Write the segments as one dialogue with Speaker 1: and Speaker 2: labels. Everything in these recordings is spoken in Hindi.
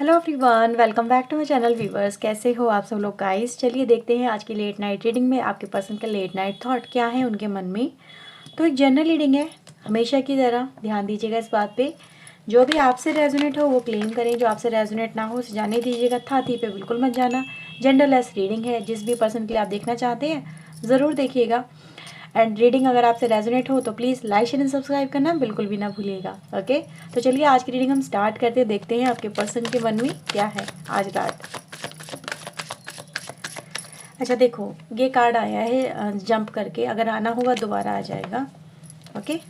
Speaker 1: Hello everyone, welcome back to my channel viewers. कैसे हो आप सब लोग गाइस। चलिए देखते हैं आज की लेट नाइट रीडिंग में आपके पर्सन का लेट नाइट थॉट क्या है उनके मन में। तो एक जनरल रीडिंग है, हमेशा की तरह ध्यान दीजिएगा इस बात पे। जो भी आपसे रेजोनेट हो वो क्लेम करें, जो आपसे रेजोनेट ना हो उसे जाने दीजिएगा। थाती पे बिल्कुल मत जाना। जेंडरलेस रीडिंग है, जिस भी पर्सन के लिए आप देखना चाहते हैं ज़रूर देखिएगा। एंड रीडिंग अगर आपसे रेजोनेट हो तो please like share and subscribe करना बिल्कुल भी ना भूलिएगा। ओके, तो चलिए आज की रीडिंग हम स्टार्ट करते हैं। देखते हैं आपके पर्सन के मन में क्या है आज रात। अच्छा देखो, ये कार्ड आया है जंप करके, अगर आना होगा दोबारा आ जाएगा। Okay,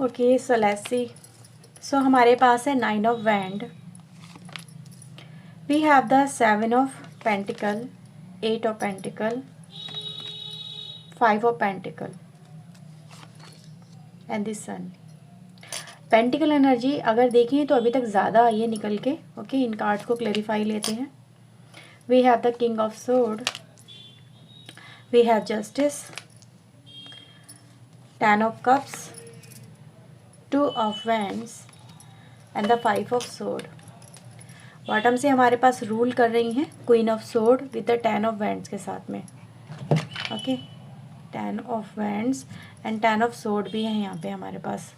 Speaker 1: okay so let's see. So हमारे पास है 9 of wand, we have the 7 of pentacle, 8 of pentacle, 5 of pentacle and the sun. Pentacle energy अगर देखें तो अभी तक ज़्यादा आई है निकल के। ओके, इन कार्ड्स को क्लेरिफाई लेते हैं। We have the king of sword, we have justice, 10 of cups, 2 of wands and the 5 of sword. Bottom से हमारे पास रूल कर रही हैं queen of sword with the 10 of wands के साथ में। Okay, 10 of wands and 10 of sword भी है यहाँ पे हमारे पास।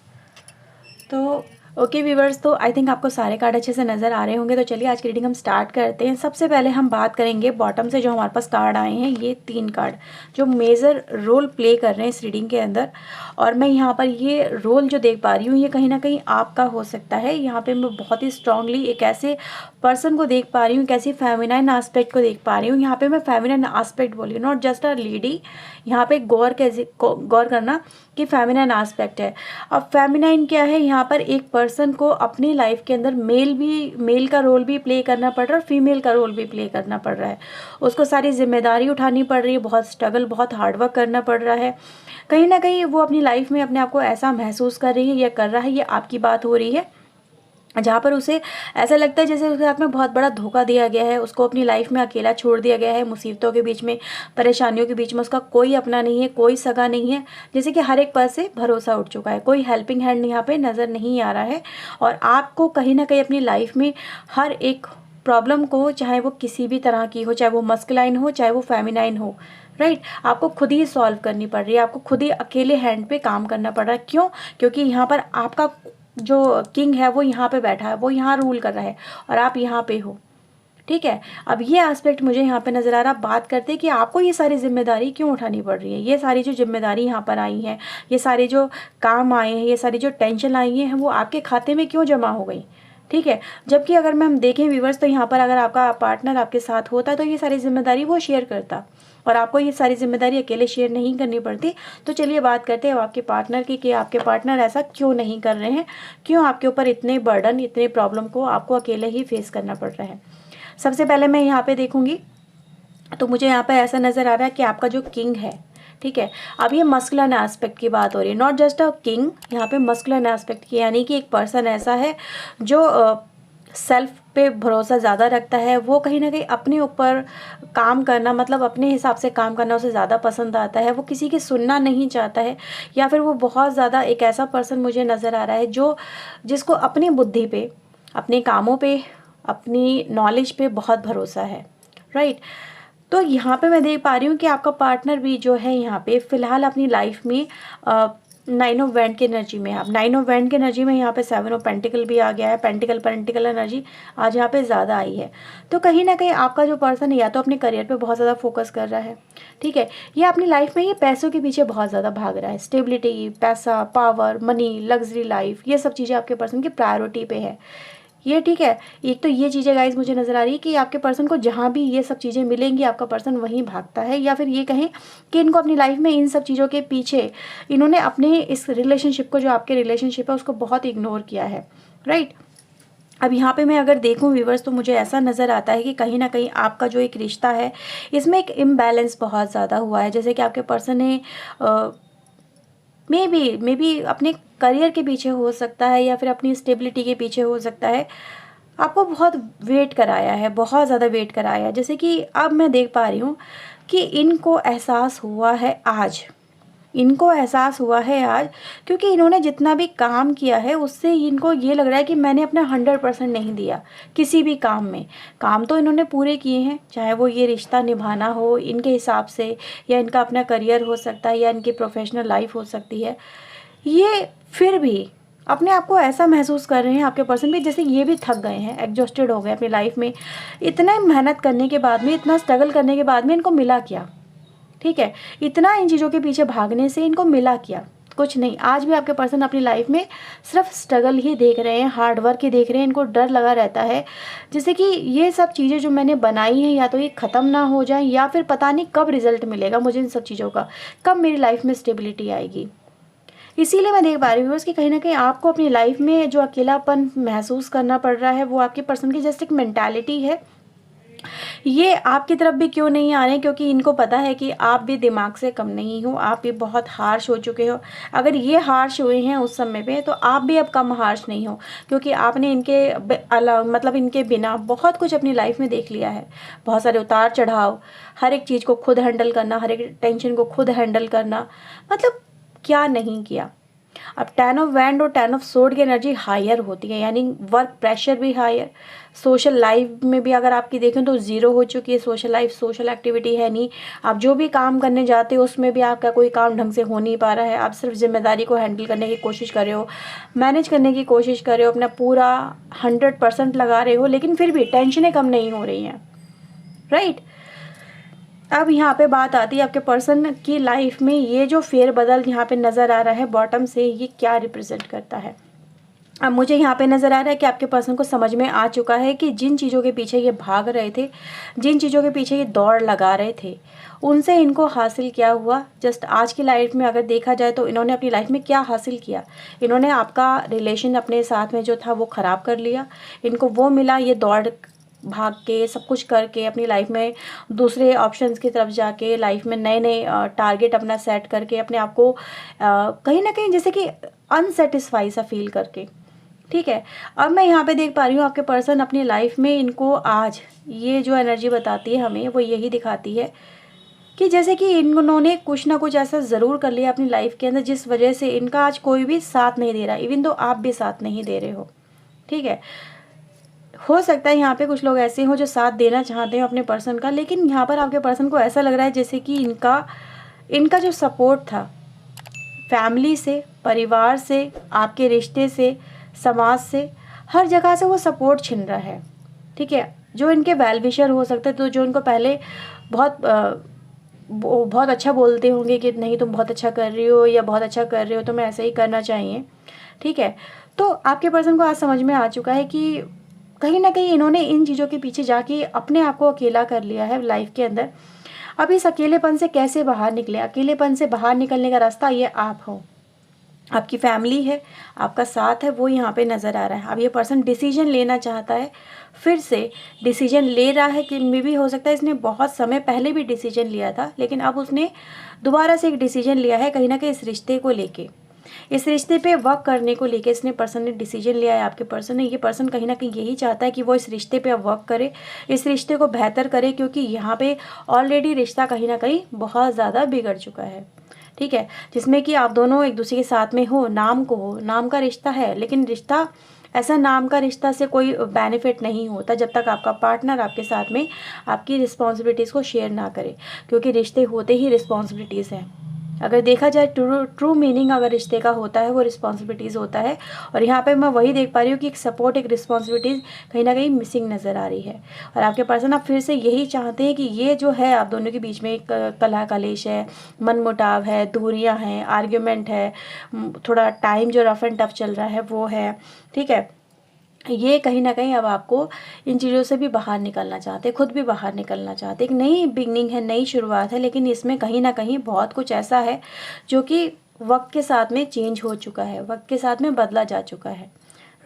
Speaker 1: तो ओके व्यूवर्स, तो आई थिंक आपको सारे कार्ड अच्छे से नज़र आ रहे होंगे। तो चलिए आज की रीडिंग हम स्टार्ट करते हैं। सबसे पहले हम बात करेंगे बॉटम से जो हमारे पास कार्ड आए हैं, ये 3 कार्ड जो मेजर रोल प्ले कर रहे हैं इस रीडिंग के अंदर। और मैं यहाँ पर ये रोल जो देख पा रही हूँ ये कहीं ना कहीं आपका हो सकता है। यहाँ पे मैं बहुत ही स्ट्रांगली एक ऐसे पर्सन को देख पा रही हूँ, एक ऐसी फेमिनाइन आस्पेक्ट को देख पा रही हूँ। यहाँ पे मैं फेमिनाइन आस्पेक्ट बोली, नॉट जस्ट अ लेडी। यहाँ पे गौर करना कि फेमिनाइन आस्पेक्ट है। अब फेमिनाइन क्या है, यहाँ पर एक पर्सन को अपनी लाइफ के अंदर मेल का रोल भी प्ले करना पड़ रहा है और फीमेल का रोल भी प्ले करना पड़ रहा है। उसको सारी जिम्मेदारी उठानी पड़ रही है, बहुत स्ट्रगल, बहुत हार्डवर्क करना पड़ रहा है। कहीं ना कहीं वो अपनी लाइफ में अपने आप को ऐसा महसूस कर रही है या कर रहा है, ये आपकी बात हो रही है, जहाँ पर उसे ऐसा लगता है जैसे उसके साथ में बहुत बड़ा धोखा दिया गया है, उसको अपनी लाइफ में अकेला छोड़ दिया गया है। मुसीबतों के बीच में, परेशानियों के बीच में उसका कोई अपना नहीं है, कोई सगा नहीं है। जैसे कि हर एक पर से भरोसा उठ चुका है, कोई हेल्पिंग हैंड यहाँ पे नज़र नहीं आ रहा है। और आपको कहीं ना कहीं अपनी लाइफ में हर एक प्रॉब्लम को, चाहे वो किसी भी तरह की हो, चाहे वो मस्कुलाइन हो चाहे वो फेमिनाइन हो, राइट, आपको खुद ही सॉल्व करनी पड़ रही है। आपको खुद ही अकेले हैंड पे काम करना पड़ रहा है। क्यों? क्योंकि यहाँ पर आपका जो किंग है वो यहाँ पे बैठा है, वो यहाँ रूल कर रहा है और आप यहाँ पे हो। ठीक है, अब ये एस्पेक्ट मुझे यहाँ पे नज़र आ रहा। बात करते हैं कि आपको ये सारी जिम्मेदारी क्यों उठानी पड़ रही है। ये सारी जो जिम्मेदारी यहाँ पर आई हैं, ये सारे जो काम आए हैं, ये सारी जो टेंशन आई हैं, वो आपके खाते में क्यों जमा हो गई। ठीक है, जबकि अगर मैं हम देखें व्यूवर्स, तो यहाँ पर अगर आपका पार्टनर आपके साथ होता तो ये सारी जिम्मेदारी वो शेयर करता और आपको ये सारी जिम्मेदारी अकेले शेयर नहीं करनी पड़ती। तो चलिए बात करते हैं आपके पार्टनर की, कि आपके पार्टनर ऐसा क्यों नहीं कर रहे हैं, क्यों आपके ऊपर इतने बर्डन, इतने प्रॉब्लम को आपको अकेले ही फेस करना पड़ रहा है। सबसे पहले मैं यहाँ पे देखूंगी तो मुझे यहाँ पे ऐसा नज़र आ रहा है कि आपका जो किंग है, ठीक है, अब ये मस्कुलिन एस्पेक्ट की बात हो रही है, नॉट जस्ट अ किंग, यहाँ पे मस्कुलिन एस्पेक्ट की, यानी कि एक पर्सन ऐसा है जो सेल्फ पे भरोसा ज़्यादा रखता है। वो कहीं ना कहीं अपने ऊपर काम करना, मतलब अपने हिसाब से काम करना उसे ज़्यादा पसंद आता है। वो किसी की सुनना नहीं चाहता है, या फिर वो बहुत ज़्यादा एक ऐसा पर्सन मुझे नज़र आ रहा है जो जिसको अपनी बुद्धि पे, अपने कामों पे, अपनी नॉलेज पे बहुत भरोसा है, राइट। तो यहाँ पे मैं देख पा रही हूँ कि आपका पार्टनर भी जो है यहाँ पे फ़िलहाल अपनी लाइफ में 9 ऑफ वैंड की एनर्जी में, आप 9 ऑफ वैंड की एनर्जी में यहाँ पे 7 ऑफ पेंटिकल भी आ गया है। पेंटिकल एनर्जी आज यहाँ पे ज़्यादा आई है। तो कहीं ना कहीं आपका जो पर्सन है या तो अपने करियर पे बहुत ज़्यादा फोकस कर रहा है, ठीक है, या अपनी लाइफ में ये पैसों के पीछे बहुत ज़्यादा भाग रहा है। स्टेबिलिटी, पैसा, पावर, मनी, लग्जरी लाइफ, ये सब चीज़ें आपके पर्सन की प्रायोरिटी पे है ये, ठीक है। एक तो ये चीज़ें गाइज मुझे नज़र आ रही है कि आपके पर्सन को जहाँ भी ये सब चीज़ें मिलेंगी आपका पर्सन वहीं भागता है, या फिर ये कहें कि इनको अपनी लाइफ में इन सब चीज़ों के पीछे इन्होंने अपने इस रिलेशनशिप को, जो आपके रिलेशनशिप है, उसको बहुत इग्नोर किया है, राइट। अब यहाँ पे मैं अगर देखूँ व्यूवर्स तो मुझे ऐसा नज़र आता है कि कहीं ना कहीं आपका जो एक रिश्ता है इसमें एक इम्बैलेंस बहुत ज़्यादा हुआ है। जैसे कि आपके पर्सन ने मे बी अपने करियर के पीछे हो सकता है या फिर अपनी स्टेबिलिटी के पीछे हो सकता है। आपको बहुत वेट कराया है, बहुत ज़्यादा वेट कराया है। जैसे कि अब मैं देख पा रही हूँ कि इनको एहसास हुआ है आज, इनको एहसास हुआ है आज, क्योंकि इन्होंने जितना भी काम किया है उससे इनको ये लग रहा है कि मैंने अपना 100% नहीं दिया किसी भी काम में। काम तो इन्होंने पूरे किए हैं, चाहे वो ये रिश्ता निभाना हो इनके हिसाब से, या इनका अपना करियर हो सकता है, या इनकी प्रोफेशनल लाइफ हो सकती है। ये फिर भी अपने आप को ऐसा महसूस कर रहे हैं, आपके पर्सन भी, जैसे ये भी थक गए हैं, एग्जॉस्टेड हो गए अपनी लाइफ में। इतना मेहनत करने के बाद में, इतना स्ट्रगल करने के बाद में इनको मिला क्या? ठीक है, इतना इन चीज़ों के पीछे भागने से इनको मिला क्या? कुछ नहीं। आज भी आपके पर्सन अपनी लाइफ में सिर्फ स्ट्रगल ही देख रहे हैं, हार्ड वर्क ही देख रहे हैं। इनको डर लगा रहता है जैसे कि ये सब चीज़ें जो मैंने बनाई हैं या तो ये ख़त्म ना हो जाए, या फिर पता नहीं कब रिजल्ट मिलेगा मुझे इन सब चीज़ों का, कब मेरी लाइफ में स्टेबिलिटी आएगी। इसीलिए मैं देख पा रही हूँ कि कहीं ना कहीं आपको अपनी लाइफ में जो अकेलापन महसूस करना पड़ रहा है वो आपके पर्सन की जस्ट एक मेंटालिटी है। ये आपकी तरफ भी क्यों नहीं आ रहे हैं? क्योंकि इनको पता है कि आप भी दिमाग से कम नहीं हो, आप भी बहुत हार्श हो चुके हो। अगर ये हार्श हुए हैं उस समय पे, तो आप भी अब कम हार्श नहीं हो, क्योंकि आपने इनके मतलब इनके बिना बहुत कुछ अपनी लाइफ में देख लिया है। बहुत सारे उतार चढ़ाव, हर एक चीज़ को खुद हैंडल करना, हर एक टेंशन को खुद हैंडल करना, मतलब क्या नहीं किया। अब 10 ऑफ वैंड और 10 ऑफ सोर्ड की एनर्जी हायर होती है, यानी वर्क प्रेशर भी हायर। सोशल लाइफ में भी अगर आपकी देखें तो ज़ीरो हो चुकी है सोशल लाइफ, सोशल एक्टिविटी है नहीं। आप जो भी काम करने जाते हो उसमें भी आपका कोई काम ढंग से हो नहीं पा रहा है। आप सिर्फ जिम्मेदारी को हैंडल करने की कोशिश कर रहे हो, मैनेज करने की कोशिश कर रहे हो, अपना पूरा 100% लगा रहे हो, लेकिन फिर भी टेंशनें कम नहीं हो रही हैं, राइट। अब यहाँ पे बात आती है आपके पर्सन की लाइफ में ये जो फेरबदल यहाँ पे नज़र आ रहा है बॉटम से, ये क्या रिप्रेजेंट करता है। अब मुझे यहाँ पे नज़र आ रहा है कि आपके पर्सन को समझ में आ चुका है कि जिन चीज़ों के पीछे ये भाग रहे थे, जिन चीज़ों के पीछे ये दौड़ लगा रहे थे, उनसे इनको हासिल क्या हुआ। जस्ट आज की लाइफ में अगर देखा जाए तो इन्होंने अपनी लाइफ में क्या हासिल किया। इन्होंने आपका रिलेशन अपने साथ में जो था वो ख़राब कर लिया, इनको वो मिला, ये दौड़ भाग के सब कुछ करके अपनी लाइफ में दूसरे ऑप्शंस की तरफ जाके लाइफ में नए नए टारगेट अपना सेट करके अपने आप को कहीं ना कहीं जैसे कि अनसेटिस्फाई सा फील करके, ठीक है। अब मैं यहाँ पे देख पा रही हूँ आपके पर्सन अपनी लाइफ में, इनको आज ये जो एनर्जी बताती है हमें वो यही दिखाती है कि जैसे कि इन्होंने कुछ ना कुछ ऐसा ज़रूर कर लिया अपनी लाइफ के अंदर जिस वजह से इनका आज कोई भी साथ नहीं दे रहा, इवन तो आप भी साथ नहीं दे रहे हो, ठीक है। हो सकता है यहाँ पे कुछ लोग ऐसे हो जो साथ देना चाहते हो अपने पर्सन का, लेकिन यहाँ पर आपके पर्सन को ऐसा लग रहा है जैसे कि इनका जो सपोर्ट था फैमिली से, परिवार से, आपके रिश्ते से, समाज से, हर जगह से वो सपोर्ट छिन रहा है, ठीक है। जो इनके वेल विशर हो सकते, तो जो इनको पहले बहुत अच्छा बोलते होंगे कि नहीं तुम बहुत अच्छा कर रही हो, या बहुत अच्छा कर रहे हो, तुम्हें ऐसे ही करना चाहिए, ठीक है। तो आपके पर्सन को आज समझ में आ चुका है कि कहीं ना कहीं इन्होंने इन चीज़ों के पीछे जाके अपने आप को अकेला कर लिया है लाइफ के अंदर। अब इस अकेलेपन से कैसे बाहर निकले? अकेलेपन से बाहर निकलने का रास्ता ये आप हो, आपकी फैमिली है, आपका साथ है, वो यहाँ पे नज़र आ रहा है। अब ये पर्सन डिसीजन लेना चाहता है, फिर से डिसीजन ले रहा है कि मे भी हो सकता है इसने बहुत समय पहले भी डिसीजन लिया था, लेकिन अब उसने दोबारा से एक डिसीजन लिया है कहीं ना कहीं इस रिश्ते को लेके, इस रिश्ते पे वर्क करने को लेके इसने पर्सन ने डिसीजन लिया है। आपके पर्सन ने, ये पर्सन कहीं ना कहीं यही चाहता है कि वो इस रिश्ते पे अब वर्क करे, इस रिश्ते को बेहतर करे, क्योंकि यहाँ पे ऑलरेडी रिश्ता कहीं ना कहीं बहुत ज़्यादा बिगड़ चुका है, ठीक है। जिसमें कि आप दोनों एक दूसरे के साथ में हो, नाम को हो, नाम का रिश्ता है, लेकिन रिश्ता ऐसा नाम का रिश्ता से कोई बेनिफिट नहीं होता जब तक आपका पार्टनर आपके साथ में आपकी रिस्पॉन्सिबिलिटीज़ को शेयर ना करे, क्योंकि रिश्ते होते ही रिस्पॉन्सिबिलिटीज़ हैं। अगर देखा जाए ट्रू मीनिंग अगर रिश्ते का होता है वो रिस्पॉन्सिबिलिटीज़ होता है। और यहाँ पे मैं वही देख पा रही हूँ कि एक सपोर्ट, एक रिस्पॉन्सिबिलिटीज़ कहीं ना कहीं मिसिंग नज़र आ रही है। और आपके पर्सन आप फिर से यही चाहते हैं कि ये जो है आप दोनों के बीच में एक कलह कलेश है, मनमुटाव है, दूरियाँ हैं, आर्ग्यूमेंट है, थोड़ा टाइम जो रफ एंड टफ चल रहा है वो है, ठीक है। ये कहीं ना कहीं अब आपको इन चीज़ों से भी बाहर निकलना चाहते, खुद भी बाहर निकलना चाहते। एक नई बिगनिंग है, नई शुरुआत है, लेकिन इसमें कहीं ना कहीं बहुत कुछ ऐसा है जो कि वक्त के साथ में चेंज हो चुका है, वक्त के साथ में बदला जा चुका है,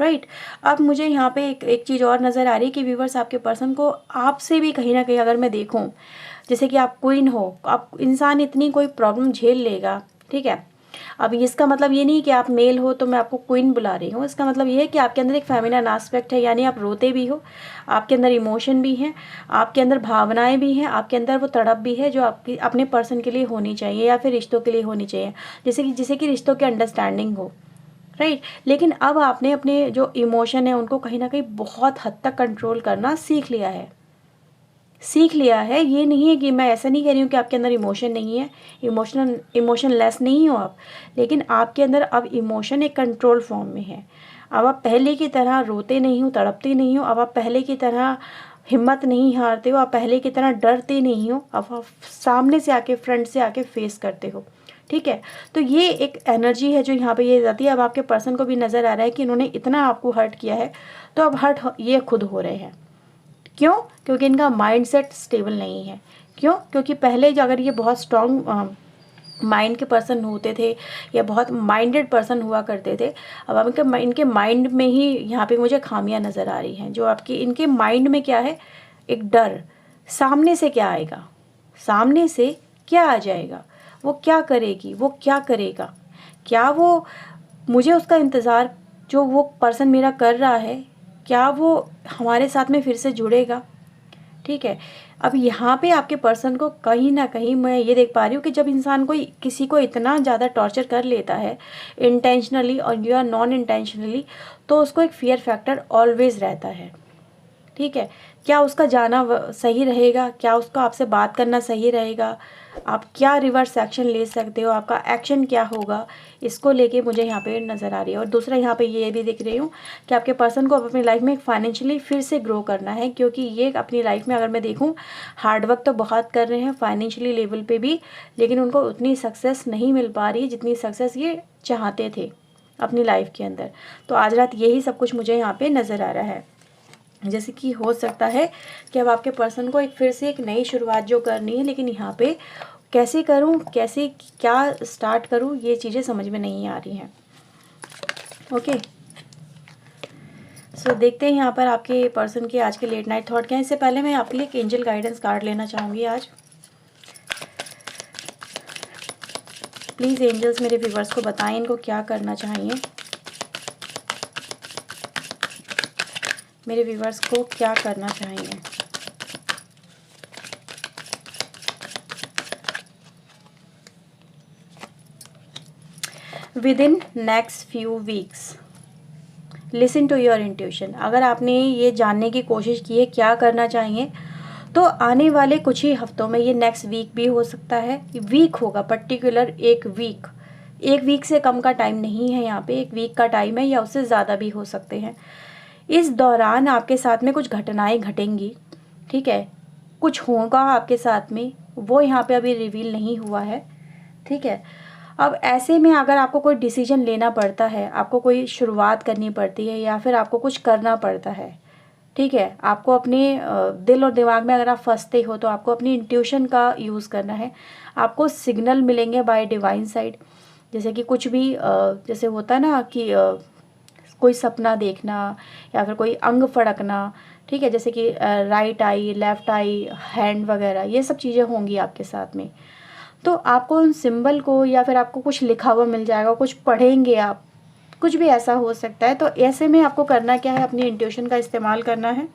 Speaker 1: राइट। अब मुझे यहाँ पे एक चीज़ और नज़र आ रही है कि व्यूवर्स आपके पर्सन को आपसे भी कहीं ना कहीं अगर मैं देखूँ, जैसे कि आप क्वीन हो, आप इंसान इतनी कोई प्रॉब्लम झेल लेगा, ठीक है। अब इसका मतलब ये नहीं कि आप मेल हो तो मैं आपको क्वीन बुला रही हूँ, इसका मतलब ये है कि आपके अंदर एक फेमिनिन एस्पेक्ट है, यानी आप रोते भी हो, आपके अंदर इमोशन भी हैं, आपके अंदर भावनाएं भी हैं, आपके अंदर वो तड़प भी है जो आपकी अपने पर्सन के लिए होनी चाहिए या फिर रिश्तों के लिए होनी चाहिए, जिसे कि रिश्तों की अंडरस्टैंडिंग हो, राइट। लेकिन अब आपने अपने जो इमोशन है उनको कहीं ना कहीं बहुत हद तक कंट्रोल करना सीख लिया है, ये नहीं है कि मैं ऐसा नहीं कह रही हूँ कि आपके अंदर इमोशन नहीं है, इमोशनलेस नहीं हो आप, लेकिन आपके अंदर अब इमोशन एक कंट्रोल फॉर्म में है। अब आप पहले की तरह रोते नहीं हो, तड़पते नहीं हो, अब आप पहले की तरह हिम्मत नहीं हारते हो, आप पहले की तरह डरते नहीं हो, अब आप सामने से आके फ्रंट से आके फेस करते हो, ठीक है। तो ये एक एनर्जी है जो यहाँ पे ये जाती है। अब आपके पर्सन को भी नज़र आ रहा है कि इन्होंने इतना आपको हर्ट किया है, तो अब हर्ट ये खुद हो रहे हैं। क्यों? क्योंकि इनका माइंडसेट स्टेबल नहीं है। क्यों? क्योंकि पहले जो अगर ये बहुत स्ट्रॉन्ग माइंड के पर्सन होते थे या बहुत माइंडेड पर्सन हुआ करते थे, अब इनके माइंड में ही यहाँ पे मुझे खामियां नज़र आ रही हैं। जो आपकी इनके माइंड में क्या है, एक डर, सामने से क्या आएगा, सामने से क्या आ जाएगा, वो क्या करेगी, वो क्या करेगा, क्या वो मुझे उसका इंतज़ार जो वो पर्सन मेरा कर रहा है, क्या वो हमारे साथ में फिर से जुड़ेगा, ठीक है। अब यहाँ पे आपके पर्सन को कहीं ना कहीं मैं ये देख पा रही हूँ कि जब इंसान कोई किसी को इतना ज़्यादा टॉर्चर कर लेता है इंटेंशनली और या नॉन इंटेंशनली, तो उसको एक फियर फैक्टर ऑलवेज रहता है, ठीक है। क्या उसका जाना सही रहेगा, क्या उसका आपसे बात करना सही रहेगा, आप क्या रिवर्स एक्शन ले सकते हो, आपका एक्शन क्या होगा, इसको लेके मुझे यहाँ पे नज़र आ रही है। और दूसरा यहाँ पे ये भी दिख रही हूँ कि आपके पर्सन को अपनी लाइफ में फाइनेंशियली फिर से ग्रो करना है, क्योंकि ये अपनी लाइफ में अगर मैं देखूँ हार्डवर्क तो बहुत कर रहे हैं फाइनेंशियली लेवल पे भी, लेकिन उनको उतनी सक्सेस नहीं मिल पा रही है जितनी सक्सेस ये चाहते थे अपनी लाइफ के अंदर। तो आज रात यही सब कुछ मुझे यहाँ पे नज़र आ रहा है। जैसे कि हो सकता है कि अब आपके पर्सन को एक फिर से एक नई शुरुआत जो करनी है, लेकिन यहाँ पे कैसे करूँ, कैसे क्या स्टार्ट करूँ, ये चीज़ें समझ में नहीं आ रही हैं। ओके, सो देखते हैं यहाँ पर आपके पर्सन के आज के लेट नाइट थॉट क्या है। इससे पहले मैं आपके लिए एक एंजल गाइडेंस कार्ड लेना चाहूँगी आज। प्लीज़ एंजल्स मेरे व्यूवर्स को बताएं इनको क्या करना चाहिए, मेरे व्यूवर्स को क्या करना चाहिए। Within next few weeks listen to your intuition. अगर आपने ये जानने की कोशिश की है क्या करना चाहिए, तो आने वाले कुछ ही हफ्तों में, ये नेक्स्ट वीक भी हो सकता है, वीक होगा पर्टिकुलर, एक वीक से कम का टाइम नहीं है यहाँ पे, एक वीक का टाइम है या उससे ज़्यादा भी हो सकते हैं। इस दौरान आपके साथ में कुछ घटनाएं घटेंगी, ठीक है, कुछ होगा आपके साथ में, वो यहाँ पे अभी रिवील नहीं हुआ है, ठीक है। अब ऐसे में अगर आपको कोई डिसीजन लेना पड़ता है, आपको कोई शुरुआत करनी पड़ती है या फिर आपको कुछ करना पड़ता है, ठीक है, आपको अपने दिल और दिमाग में अगर आप फंसते हो तो आपको अपनी इंट्यूशन का यूज़ करना है। आपको सिग्नल मिलेंगे बाय डिवाइन साइड, जैसे कि कुछ भी जैसे होता है ना कि कोई सपना देखना या फिर कोई अंग फड़कना, ठीक है, जैसे कि right I, left I, hand वगैरह, ये सब चीज़ें होंगी आपके साथ में। तो आपको उन सिंबल को या फिर आपको कुछ लिखा हुआ मिल जाएगा, कुछ पढ़ेंगे आप, कुछ भी ऐसा हो सकता है। तो ऐसे में आपको करना क्या है, अपनी इंट्यूशन का इस्तेमाल करना है,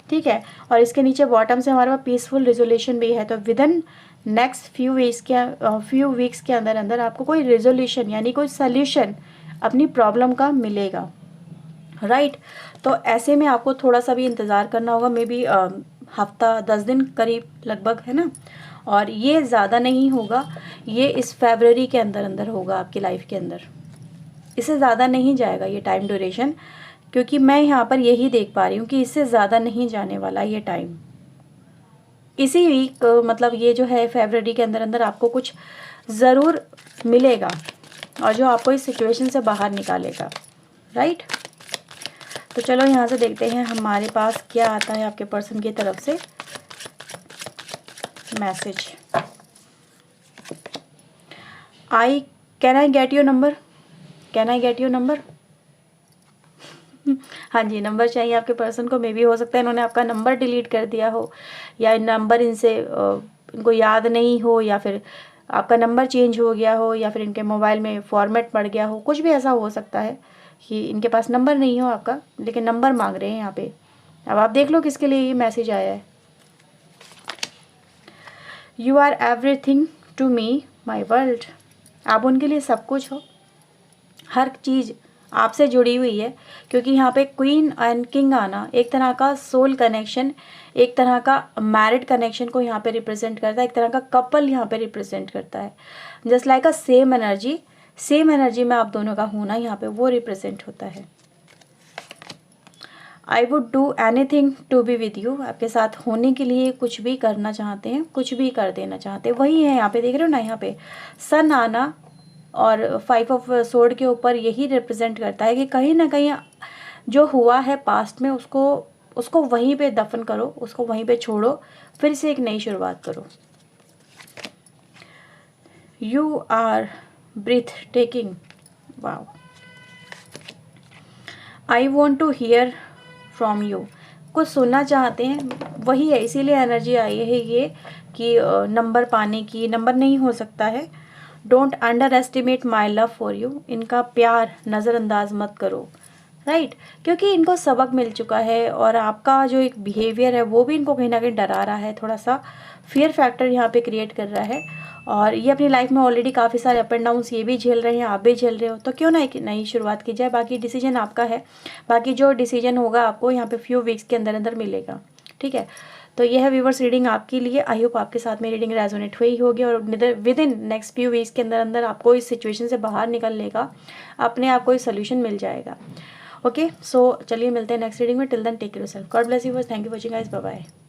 Speaker 1: ठीक है। और इसके नीचे बॉटम से हमारे पास पीसफुल रेजोल्यूशन भी है। तो विदिन नेक्स्ट फ्यू वीक्स के अंदर अंदर आपको कोई रेजोल्यूशन यानी कोई सल्यूशन अपनी प्रॉब्लम का मिलेगा, राइट। तो ऐसे में आपको थोड़ा सा भी इंतज़ार करना होगा, मे बी हफ्ता 10 दिन करीब लगभग, है ना। और ये ज़्यादा नहीं होगा, ये इस फरवरी के अंदर अंदर होगा आपकी लाइफ के अंदर, इससे ज़्यादा नहीं जाएगा ये टाइम ड्यूरेशन, क्योंकि मैं यहाँ पर यही देख पा रही हूँ कि इससे ज़्यादा नहीं जाने वाला ये टाइम। इसी वीक मतलब ये जो है फरवरी के अंदर अंदर आपको कुछ ज़रूर मिलेगा और जो आपको इस सिचुएशन से बाहर निकालेगा, राइट। तो चलो यहाँ से देखते हैं हमारे पास क्या आता है आपके पर्सन की तरफ से message. Can I get your number, can I get your number. हाँ जी, नंबर चाहिए आपके पर्सन को। मे भी हो सकता है इन्होंने आपका नंबर डिलीट कर दिया हो, या नंबर इनको याद नहीं हो, या फिर आपका नंबर चेंज हो गया हो या फिर इनके मोबाइल में फॉर्मेट पड़ गया हो, कुछ भी ऐसा हो सकता है कि इनके पास नंबर नहीं हो आपका, लेकिन नंबर मांग रहे हैं यहाँ पे। अब आप देख लो किसके लिए ये मैसेज आया है। You are everything to me my world. आप उनके लिए सब कुछ हो, हर चीज़ आपसे जुड़ी हुई है, क्योंकि यहाँ पे क्वीन एंड किंग आना एक तरह का सोल कनेक्शन, एक तरह का मैरिड कनेक्शन को यहाँ पे रिप्रेजेंट करता है, एक तरह का कपल यहाँ पे रिप्रेजेंट करता है। जस्ट लाइक अ सेम एनर्जी में आप दोनों का होना यहाँ पे वो रिप्रेजेंट होता है। I would do anything to be with you. आपके साथ होने के लिए कुछ भी करना चाहते हैं, कुछ भी कर देना चाहते हैं, वही है यहाँ पे। देख रहे हो ना, यहाँ पे सन आना और 5 ऑफ सोर्ड के ऊपर यही रिप्रेजेंट करता है कि कहीं ना कहीं जो हुआ है पास्ट में उसको वहीं पे दफन करो, उसको वहीं पे छोड़ो, फिर से एक नई शुरुआत करो। You are breathtaking. Wow. I want to hear from you. कुछ सुनना चाहते हैं, वही है, इसीलिए एनर्जी आई है ये कि नंबर पाने की। नंबर नहीं हो सकता है। Don't under estimate my love for you. इनका प्यार नज़रअंदाज मत करो, राइट क्योंकि इनको सबक मिल चुका है और आपका जो एक बिहेवियर है वो भी इनको कहीं ना कहीं डरा रहा है, थोड़ा सा फियर फैक्टर यहाँ पे क्रिएट कर रहा है। और ये अपनी लाइफ में ऑलरेडी काफ़ी सारे अप एंड डाउन्स ये भी झेल रहे हैं, आप भी झेल रहे हो, तो क्यों ना एक नई शुरुआत की जाए। बाकी डिसीजन आपका है, बाकी जो डिसीजन होगा आपको यहाँ पे फ्यू वीक्स के अंदर अंदर मिलेगा, ठीक है। तो यह है व्यूवर्स रीडिंग आपके लिए। आई होप आपके साथ में रीडिंग रेजोनेट हुई होगी और with in next few weeks के अंदर अंदर आपको इस सिचुएशन से बाहर निकलने का अपने आप को एक सोल्यूशन मिल जाएगा। ओके, सो चलिए मिलते हैं नेक्स्ट रीडिंग में। Till then take care yourself, God bless you, thank you for watching guys, bye bye.